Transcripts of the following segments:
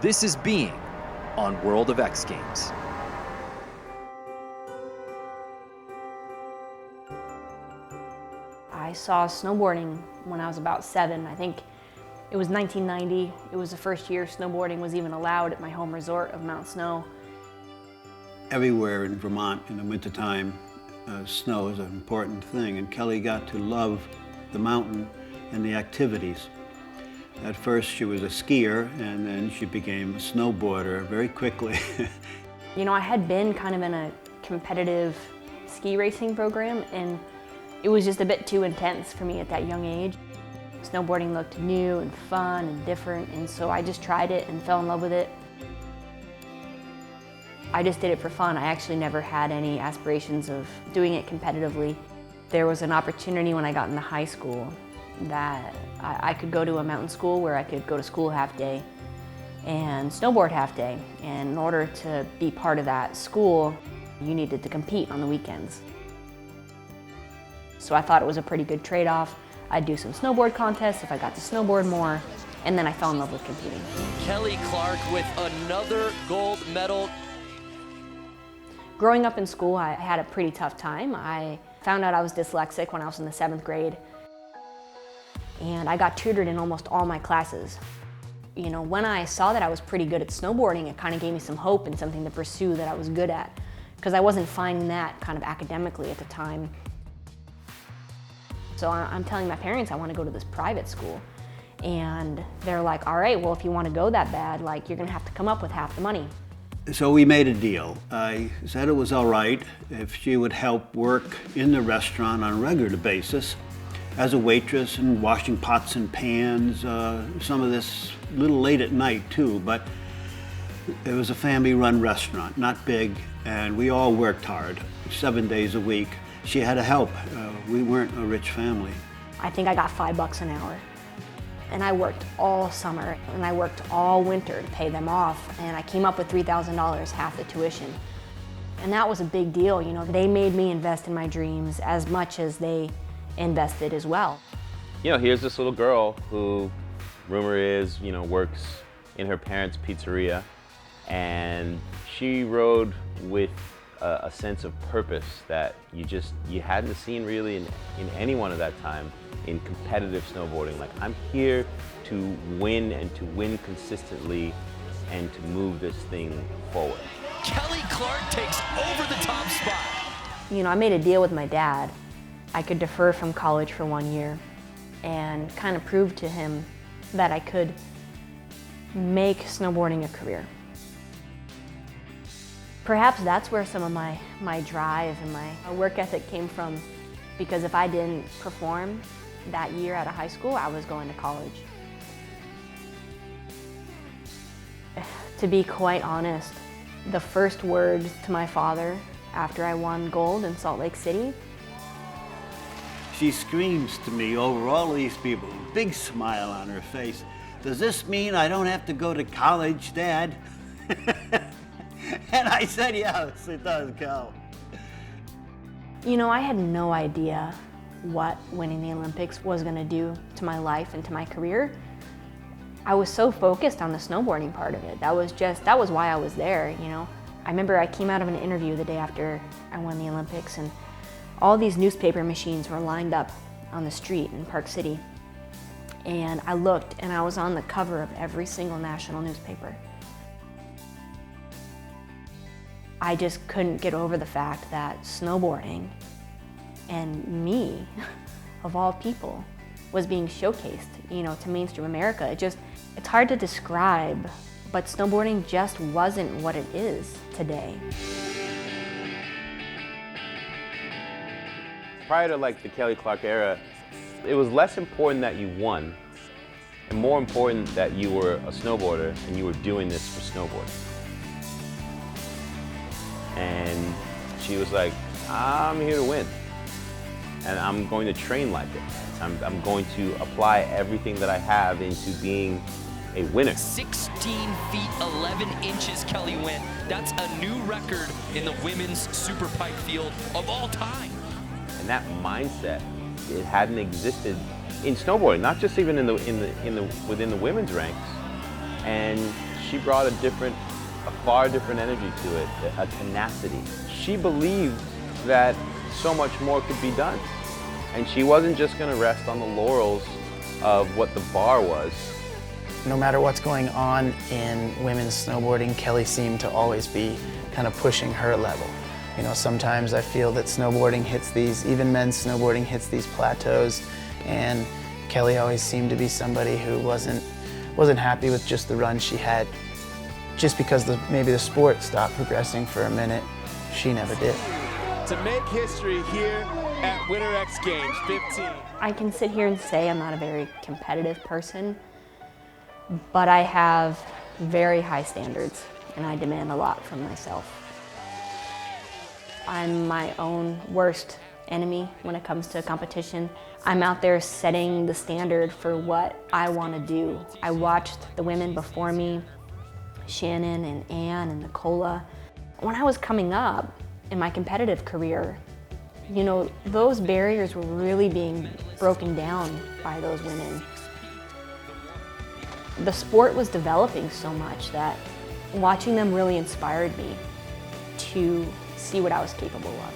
This is Being on World of X Games. I saw snowboarding when I was about 7. I think it was 1990. It was the first year snowboarding was even allowed at my home resort of Mount Snow. Everywhere in Vermont in the wintertime, snow is an important thing, and Kelly got to love the mountain and the activities. At first she was a skier, and then she became a snowboarder very quickly. You know, I had been kind of in a competitive ski racing program, and it was just a bit too intense for me at that young age. Snowboarding looked new and fun and different, and so I just tried it and fell in love with it. I just did it for fun. I actually never had any aspirations of doing it competitively. There was an opportunity when I got into high school that I could go to a mountain school where I could go to school half day and snowboard half day. And in order to be part of that school, you needed to compete on the weekends. So I thought it was a pretty good trade-off. I'd do some snowboard contests if I got to snowboard more, and then I fell in love with competing. Kelly Clark with another gold medal. Growing up in school, I had a pretty tough time. I found out I was dyslexic when I was in the 7th grade, and I got tutored in almost all my classes. You know, when I saw that I was pretty good at snowboarding, it kind of gave me some hope and something to pursue that I was good at, because I wasn't finding that kind of academically at the time. So I'm telling my parents I want to go to this private school, and they're like, all right, well, if you want to go that bad, like, you're going to have to come up with half the money. So we made a deal. I said it was all right if she would help work in the restaurant on a regular basis as a waitress and washing pots and pans, some of this a little late at night too, but it was a family-run restaurant, not big, and we all worked hard, 7 days a week. She had to help. We weren't a rich family. I think I got $5 an hour. And I worked all summer, and I worked all winter to pay them off, and I came up with $3,000, half the tuition. And that was a big deal, you know. They made me invest in my dreams as much as they invested as well. You know, here's this little girl who, rumor is, you know, works in her parents' pizzeria, and she rode with a sense of purpose that you hadn't seen really in anyone at that time in competitive snowboarding. Like, I'm here to win and to win consistently and to move this thing forward. Kelly Clark takes over the top spot. You know, I made a deal with my dad. I could defer from college for 1 year and kind of prove to him that I could make snowboarding a career. Perhaps that's where some of my drive and my work ethic came from, because if I didn't perform that year out of high school, I was going to college. To be quite honest, the first words to my father after I won gold in Salt Lake City, She screams to me over all these people, big smile on her face. "Does this mean I don't have to go to college, Dad?" And I said, "Yes, it does, Cal." you know, I had no idea what winning the Olympics was going to do to my life and to my career. I was so focused on the snowboarding part of it. That was why I was there, you know. I remember I came out of an interview the day after I won the Olympics, and all these newspaper machines were lined up on the street in Park City. And I looked, and I was on the cover of every single national newspaper. I just couldn't get over the fact that snowboarding, and me, of all people, was being showcased, you know, to mainstream America. It's hard to describe, but snowboarding just wasn't what it is today. Prior to like the Kelly Clark era, it was less important that you won and more important that you were a snowboarder and you were doing this for snowboarding. And she was like, "I'm here to win, and I'm going to train like it. I'm going to apply everything that I have into being a winner." 16 feet 11 inches Kelly went. That's a new record in the women's super pipe field of all time. And that mindset, it hadn't existed in snowboarding, not just even within the women's ranks, And she brought a far different energy to it, a tenacity. She believed that so much more could be done. And she wasn't just gonna rest on the laurels of what the bar was. No matter what's going on in women's snowboarding, Kelly seemed to always be kind of pushing her level. You know, sometimes I feel that snowboarding hits these, even men's snowboarding hits these plateaus, and Kelly always seemed to be somebody who wasn't happy with just the run she had. Just because maybe the sport stopped progressing for a minute, she never did. To make history here at Winter X Games 15. I can sit here and say I'm not a very competitive person, but I have very high standards and I demand a lot from myself. I'm my own worst enemy when it comes to competition. I'm out there setting the standard for what I want to do. I watched the women before me, Shannon and Ann and Nicola. When I was coming up in my competitive career, you know, those barriers were really being broken down by those women. The sport was developing so much that watching them really inspired me to see what I was capable of.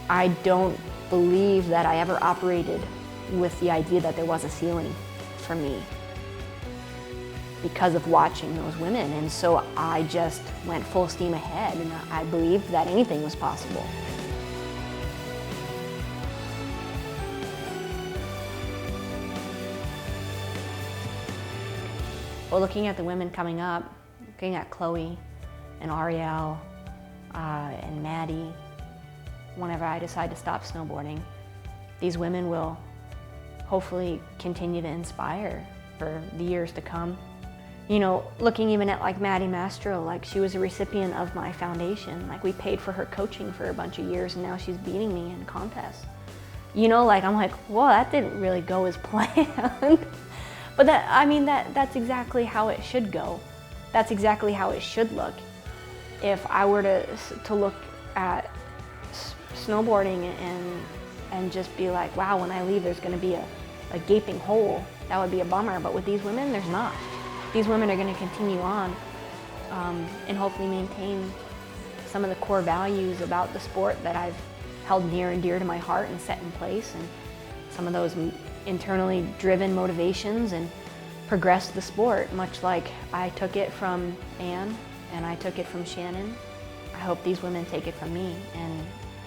I don't believe that I ever operated with the idea that there was a ceiling for me because of watching those women, and so I just went full steam ahead, and I believed that anything was possible. Well, looking at the women coming up, looking at Chloe and Ariel and Maddie, whenever I decide to stop snowboarding, these women will hopefully continue to inspire for the years to come. You know, looking even at like Maddie Mastro, like she was a recipient of my foundation. Like we paid for her coaching for a bunch of years and now she's beating me in contests. You know, like I'm like, whoa, that didn't really go as planned. But that, I mean, that's exactly how it should go. That's exactly how it should look. If I were to look at snowboarding and just be like, wow, when I leave there's gonna be a gaping hole, that would be a bummer. But with these women, there's not. These women are gonna continue on and hopefully maintain some of the core values about the sport that I've held near and dear to my heart and set in place, and some of those internally driven motivations, and progress the sport, much like I took it from Anne and I took it from Shannon. I hope these women take it from me and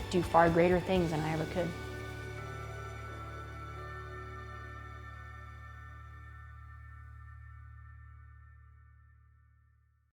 do far greater things than I ever could.